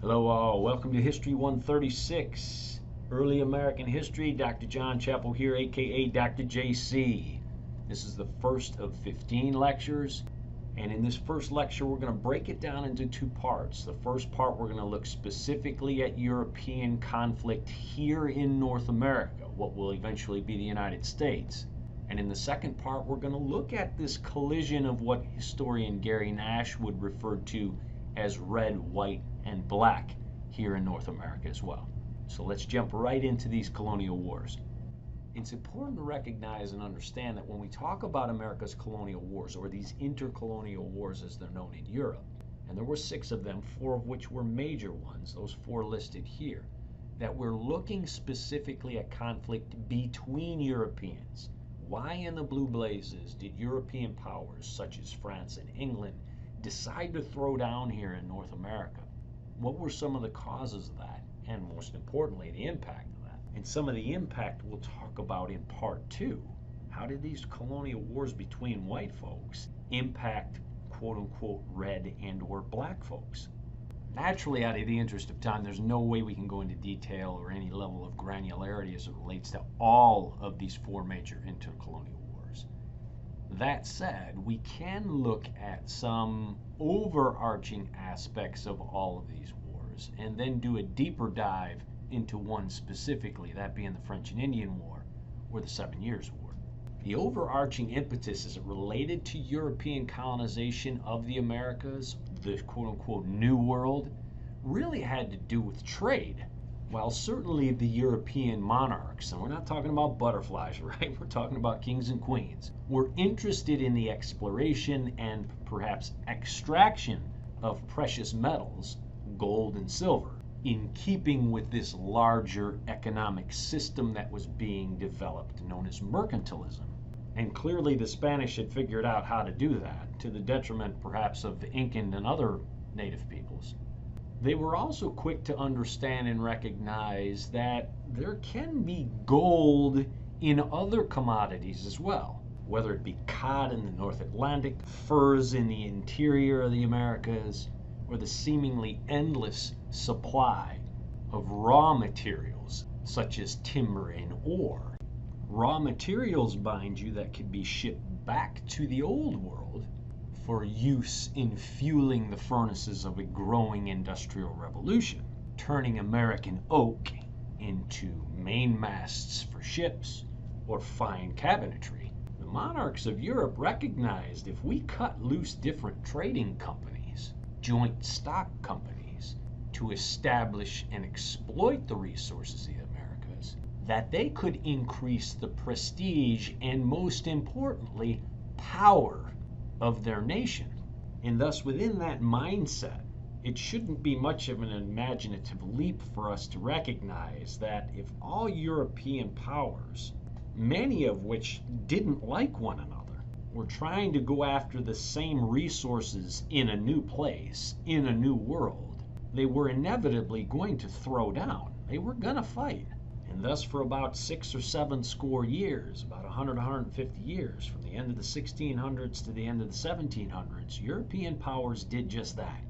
Hello all, welcome to History 136, Early American History. Dr. John Chappell here, aka Dr. JC. This is the first of 15 lectures, and in this first lecture we're going to break it down into two parts. The first part we're going to look specifically at European conflict here in North America, what will eventually be the United States. And in the second part we're going to look at this collision of what historian Gary Nash would refer to as red, white, and black here in North America as well. So let's jump right into these colonial wars. It's important to recognize and understand that when we talk about America's colonial wars, or these intercolonial wars as they're known in Europe, and there were 6 of them, 4 of which were major ones, those 4 listed here, that we're looking specifically at conflict between Europeans. Why in the blue blazes did European powers such as France and England decide to throw down here in North America? What were some of the causes of that? And most importantly, the impact of that. And some of the impact we'll talk about in part 2. How did these colonial wars between white folks impact quote unquote red and or black folks? Naturally, out of the interest of time, there's no way we can go into detail or any level of granularity as it relates to all of these 4 major intercolonial wars. That said, we can look at some overarching aspects of all of these wars and then do a deeper dive into one specifically, that being the French and Indian War or the 7 Years' War. The overarching impetus is related to European colonization of the Americas, the quote-unquote New World, really had to do with trade. While certainly the European monarchs, and we're not talking about butterflies, right? We're talking about kings and queens, were interested in the exploration and perhaps extraction of precious metals, gold and silver, in keeping with this larger economic system that was being developed, known as mercantilism. And clearly the Spanish had figured out how to do that, to the detriment perhaps of the Incan and other native peoples. They were also quick to understand and recognize that there can be gold in other commodities as well, whether it be cod in the North Atlantic, furs in the interior of the Americas, or the seemingly endless supply of raw materials such as timber and ore. Raw materials, mind you, that could be shipped back to the old world for use in fueling the furnaces of a growing industrial revolution, turning American oak into mainmasts for ships or fine cabinetry. The monarchs of Europe recognized if we cut loose different trading companies, joint stock companies, to establish and exploit the resources of the Americas, that they could increase the prestige and, most importantly, power of their nation. And thus, within that mindset, it shouldn't be much of an imaginative leap for us to recognize that if all European powers, many of which didn't like one another, were trying to go after the same resources in a new place, in a new world, they were inevitably going to throw down. They were going to fight. And thus, for about 6 or 7 score years, about 100, 150 years, from the end of the 1600s to the end of the 1700s, European powers did just that.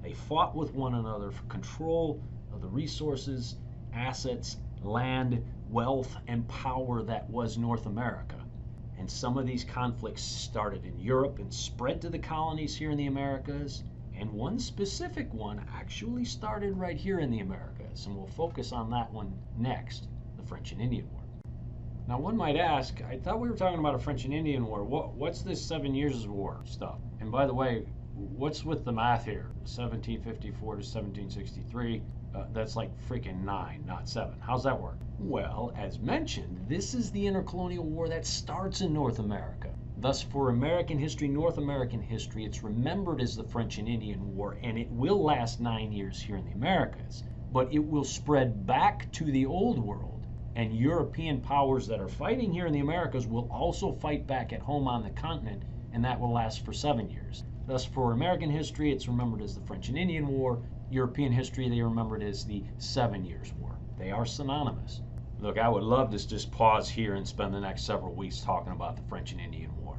They fought with one another for control of the resources, assets, land, wealth, and power that was North America. And some of these conflicts started in Europe and spread to the colonies here in the Americas. And one specific one actually started right here in the Americas, and we'll focus on that one next, the French and Indian War. Now one might ask, I thought we were talking about a French and Indian War. What's this 7 Years' War stuff? And by the way, what's with the math here? 1754 to 1763, that's like freaking 9, not 7. How's that work? Well, as mentioned, this is the intercolonial war that starts in North America. Thus, for American history, North American history, it's remembered as the French and Indian War, and it will last 9 years here in the Americas. But it will spread back to the old world, and European powers that are fighting here in the Americas will also fight back at home on the continent, and that will last for 7 years. Thus, for American history, it's remembered as the French and Indian War. European history, they remembered as the 7 Years' War. They are synonymous. Look, I would love to just pause here and spend the next several weeks talking about the French and Indian War.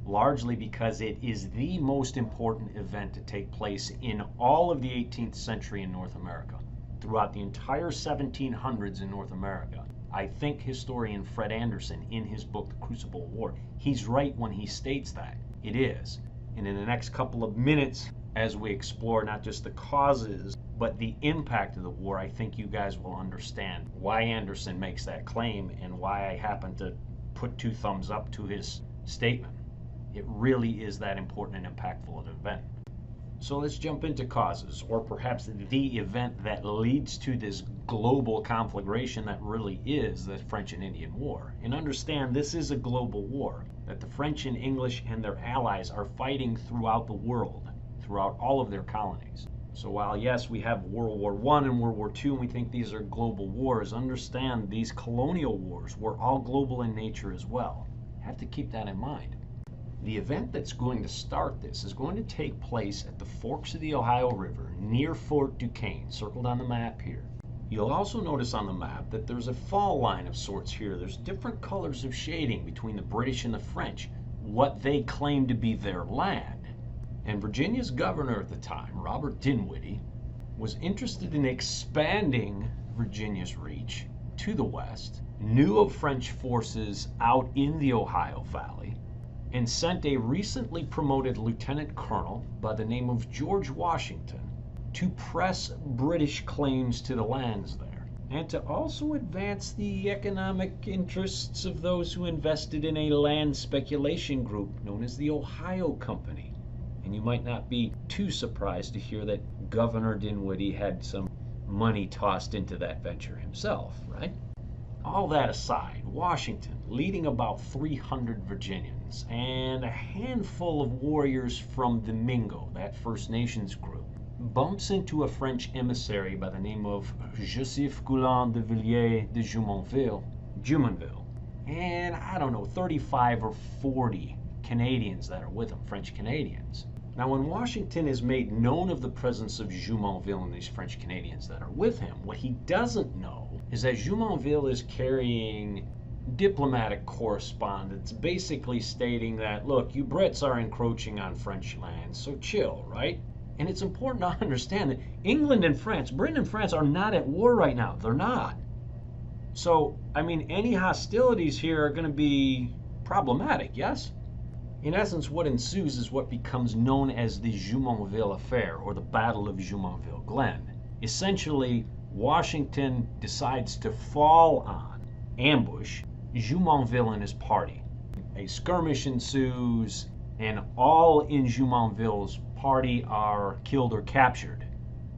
largely because it is the most important event to take place in all of the 18th century in North America, throughout the entire 1700s in North America. I think historian Fred Anderson, in his book The Crucible War, he's right when he states that. It is. And in the next couple of minutes, as we explore not just the causes, but the impact of the war, I think you guys will understand why Anderson makes that claim and why I happen to put 2 thumbs up to his statement. It really is that important and impactful an event. So let's jump into causes, or perhaps the event that leads to this global conflagration that really is the French and Indian War. And understand this is a global war, that the French and English and their allies are fighting throughout the world, throughout all of their colonies. So while yes, we have World War I and World War II, and we think these are global wars, understand these colonial wars were all global in nature as well. Have to keep that in mind. The event that's going to start this is going to take place at the forks of the Ohio River near Fort Duquesne, circled on the map here. You'll also notice on the map that there's a fall line of sorts here. There's different colors of shading between the British and the French, what they claim to be their land. And Virginia's governor at the time, Robert Dinwiddie, was interested in expanding Virginia's reach to the west, knew of French forces out in the Ohio Valley, and sent a recently promoted lieutenant colonel by the name of George Washington to press British claims to the lands there, and to also advance the economic interests of those who invested in a land speculation group known as the Ohio Company. And you might not be too surprised to hear that Governor Dinwiddie had some money tossed into that venture himself, right? All that aside, Washington, leading about 300 Virginians and a handful of warriors from the Mingo, that First Nations group, bumps into a French emissary by the name of Joseph Goulin de Villiers de Jumonville, and I don't know, 35 or 40 Canadians that are with him, French Canadians. Now, when Washington is made known of the presence of Jumonville and these French Canadians that are with him, what he doesn't know is that Jumonville is carrying diplomatic correspondence basically stating that, look, you Brits are encroaching on French lands, so chill, right? And it's important to understand that England and France, Britain and France are not at war right now. They're not. So, I mean, any hostilities here are going to be problematic, yes? In essence, what ensues is what becomes known as the Jumonville Affair, or the Battle of Jumonville Glen. Essentially, Washington decides to fall on, ambush, Jumonville and his party. A skirmish ensues, and all in Jumonville's party are killed or captured,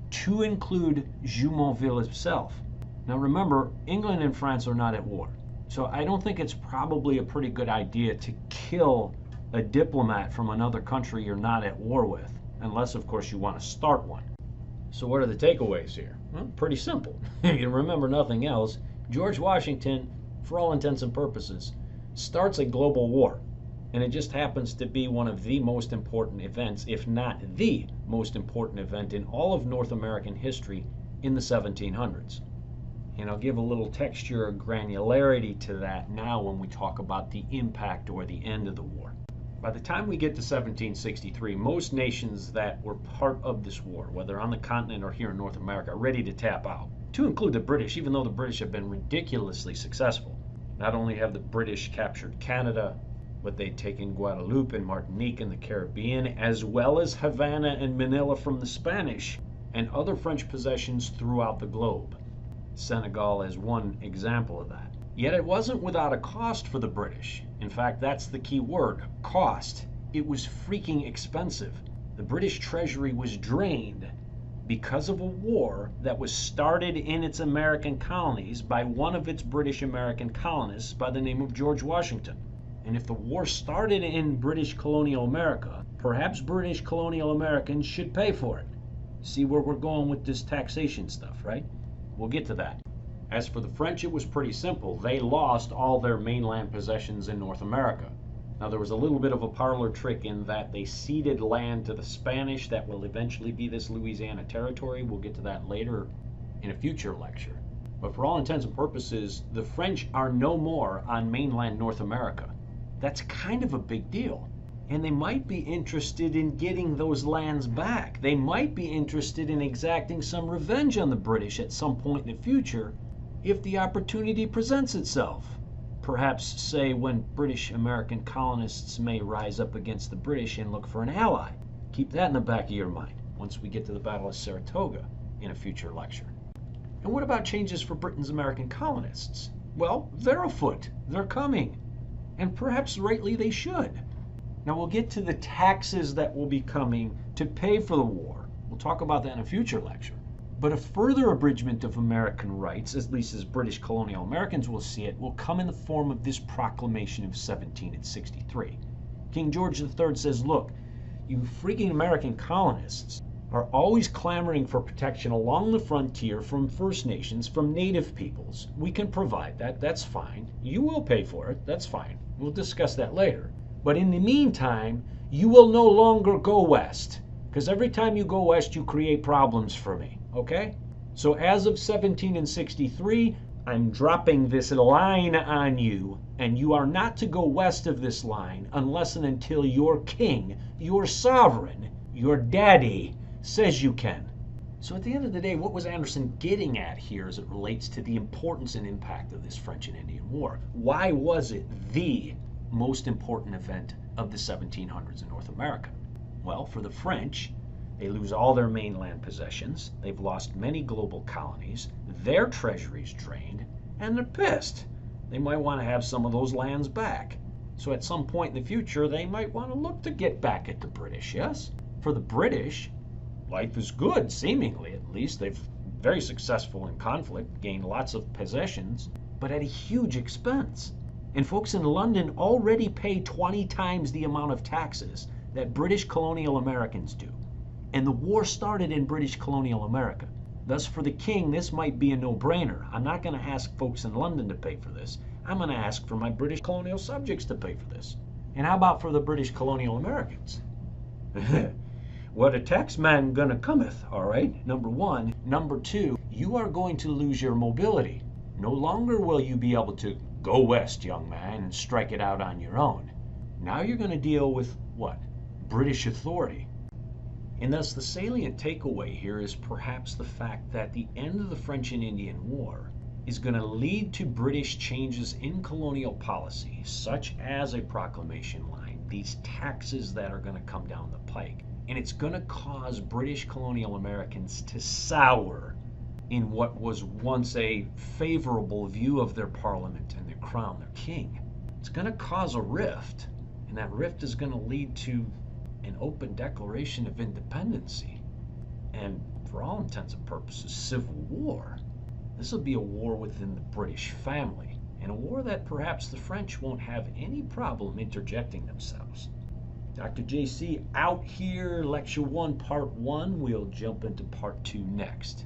to include Jumonville himself. Now remember, England and France are not at war, so I don't think it's probably a pretty good idea to kill a diplomat from another country you're not at war with, unless of course you want to start one. So what are the takeaways here? Well, pretty simple. If you remember nothing else, George Washington, for all intents and purposes, starts a global war. And it just happens to be one of the most important events, if not the most important event in all of North American history in the 1700s. And I'll give a little texture or granularity to that now when we talk about the impact or the end of the war. By the time we get to 1763, most nations that were part of this war, whether on the continent or here in North America, are ready to tap out, to include the British, even though the British have been ridiculously successful. Not only have the British captured Canada, but they'd taken Guadeloupe and Martinique in the Caribbean, as well as Havana and Manila from the Spanish, and other French possessions throughout the globe. Senegal is one example of that. Yet it wasn't without a cost for the British. In fact, that's the key word, cost. It was freaking expensive. The British treasury was drained because of a war that was started in its American colonies by one of its British American colonists by the name of George Washington. And if the war started in British colonial America, perhaps British colonial Americans should pay for it. See where we're going with this taxation stuff, right? We'll get to that. As for the French, it was pretty simple. They lost all their mainland possessions in North America. Now, there was a little bit of a parlor trick in that they ceded land to the Spanish that will eventually be this Louisiana territory. We'll get to that later in a future lecture. But for all intents and purposes, the French are no more on mainland North America. That's kind of a big deal. And they might be interested in getting those lands back. They might be interested in exacting some revenge on the British at some point in the future if the opportunity presents itself. Perhaps, say, when British American colonists may rise up against the British and look for an ally. Keep that in the back of your mind once we get to the Battle of Saratoga in a future lecture. And what about changes for Britain's American colonists? Well, they're afoot. They're coming. And perhaps rightly they should. Now we'll get to the taxes that will be coming to pay for the war. We'll talk about that in a future lecture. But a further abridgment of American rights, at least as British colonial Americans will see it, will come in the form of this proclamation of 1763. King George III says, look, you freaking American colonists are always clamoring for protection along the frontier from First Nations, from Native peoples. We can provide that, that's fine. You will pay for it, that's fine. We'll discuss that later. But in the meantime, you will no longer go west, because every time you go west, you create problems for me, okay? So as of 1763, I'm dropping this line on you, and you are not to go west of this line unless and until your king, your sovereign, your daddy says you can. So at the end of the day, what was Anderson getting at here as it relates to the importance and impact of this French and Indian War? Why was it the most important event of the 1700s in North America? Well, for the French, they lose all their mainland possessions, they've lost many global colonies, their treasury's drained, and they're pissed. They might want to have some of those lands back. So at some point in the future, they might want to look to get back at the British, yes? For the British, life is good, seemingly at least. They've very successful in conflict, gained lots of possessions, but at a huge expense. And folks in London already pay 20 times the amount of taxes that British colonial Americans do. And the war started in British colonial America. Thus, for the king, this might be a no-brainer. I'm not going to ask folks in London to pay for this. I'm going to ask for my British colonial subjects to pay for this. And how about for the British colonial Americans? What a tax man gonna cometh, all right? Number one. Number two, you are going to lose your mobility. No longer will you be able to go west, young man, and strike it out on your own. Now you're going to deal with what? British authority. And thus the salient takeaway here is perhaps the fact that the end of the French and Indian War is going to lead to British changes in colonial policy, such as a proclamation line, these taxes that are going to come down the pike. And it's going to cause British colonial Americans to sour in what was once a favorable view of their parliament and their crown, their king. It's going to cause a rift, and that rift is going to lead to an open declaration of independence, and for all intents and purposes, civil war. This will be a war within the British family, and a war that perhaps the French won't have any problem interjecting themselves. Dr. JC out here, Lecture 1, Part 1. We'll jump into Part 2 next.